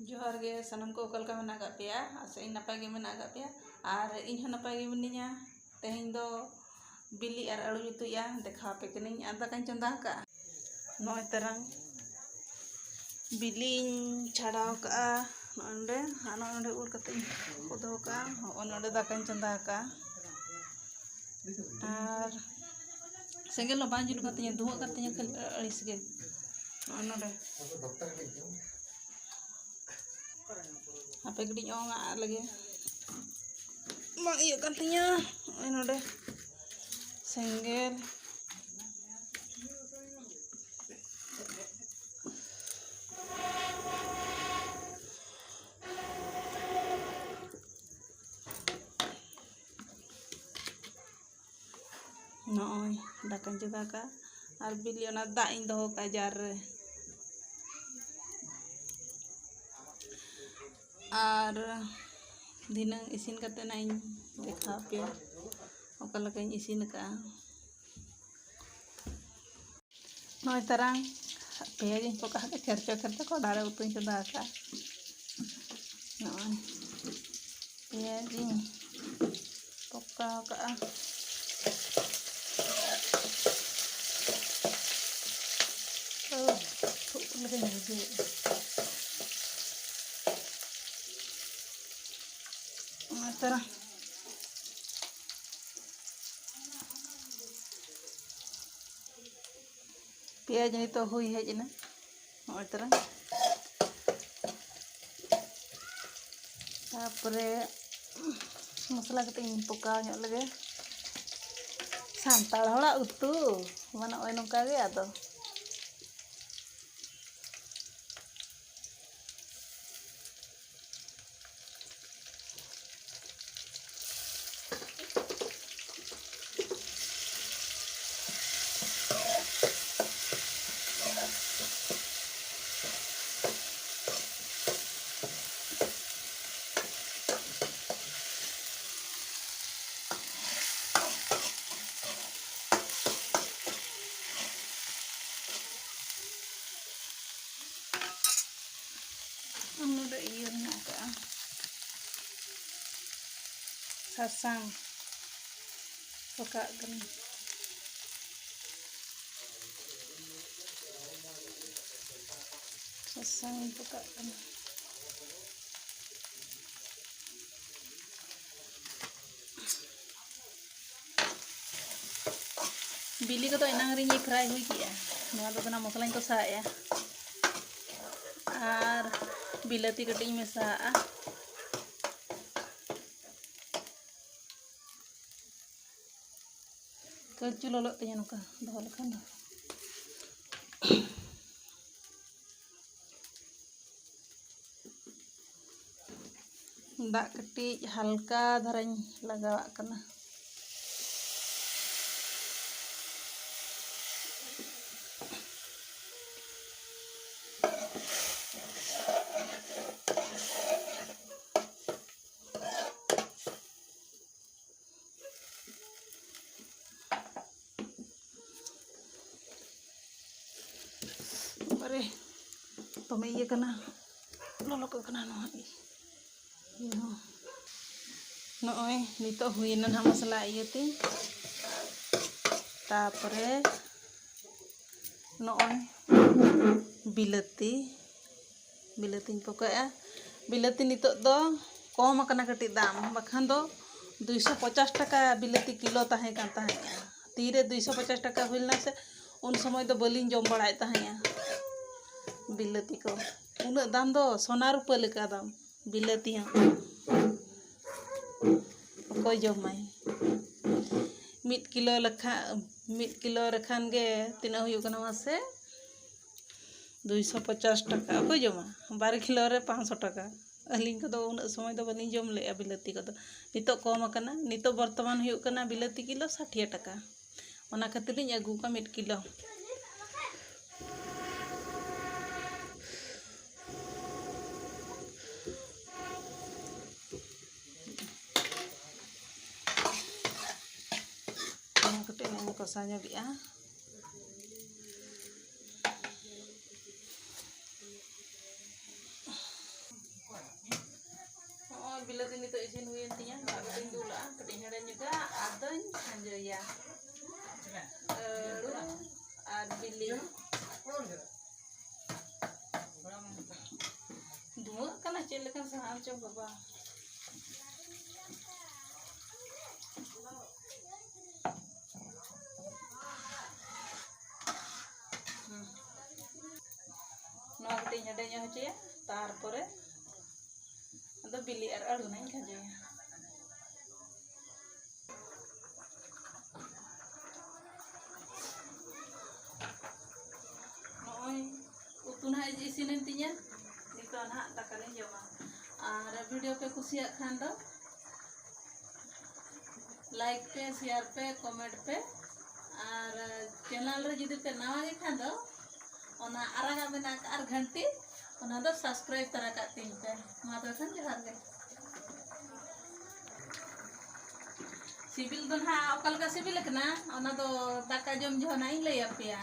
जोहार गे सानम को ओकल का मना का पेया आसे इन नपाय गे मना का पेया और इन नपाय गे मिनिया तेहें दो बिली और आलू जुतुया देखा पे कनिंग आ दाकाñ चंदा का नय तरंग बिली छाड़ाव का नोंडे नोंडे उर कते उदो का नोंडे दाकाñ चंदा का और सेंगेल बां जुल कते धुआ कते खाली अड़िस गे नोंडे apa gede nyong lagi mak iya kantinya ini udah senggel noy dakan juga ka ar bilion ada indoh kajar और दिनंग इसिन कते ना इन देखा पे ओकल का इसिन का नय तरंग पेज इन पका के खर्चा को डारे उतुन चंदा का नय पेज इन पका का लगे नहीं तरह प्याज नहीं तो हुई है ना और तरह तापरे मसला कते पका लगे सानताड़ हड़ा उतु माने ओय नोका गे आदो udah iya naga sasang suka gen sasang suka gen बिली को तो इनांग रिंग फ्राई हुई किया नवा तो ना मसला को सा या और बिलाती कटिंग मेसा कच्चू लोलो तय नका दो लखन दा कटी हल्का धराñ लगावा कना अरे तो मैं ये करना लोलो को करना नोय नितो हुई ना मसला इयती तापरे नोय बिलाती पकाया बिलाती नितो दो कम करना कटी दाम बखान दो 250 टका बिलाती किलो ताहे कान ताहे तीरे 250 टका हुलना से उन समय तो बलिन जम बड़ाय ताहे बिलाती को उन दाम दो सोना रुपया लेका दाम बिलाती कोई जमाय 1 किलो रखान गे तीना हुई कना मासे 250 टका कोई जमा 12 किलो रे 500 टका अलिंग को उन समय तो बलिन जम ले बिलाती को नितो कम कना नितो वर्तमान हुई कना बिलाती किलो 60 टका ओना खातिर इन अगू का 1 किलो kosanya biya बिलाती नितो इसिन हुयेन तिया दाग दिन दुला cutting हेड़े juga adoñ hanjoya aduh ar bili dua kana cel lekan saham cok baba no kटिंग हेड़े nya hochya tarpore ado bili ar adunañ khajoya utunah isinin tinya nito nah takalin joma ar video pe kusiak khan do like pe share pe comment pe ar channel re jodi pe nawa ge khan do ona araga mena ar ghanti ona do subscribe tara ka tin pe ma do khan johar ge sibil do na okal ka sibil kana ona do daka jom jo na in lay apya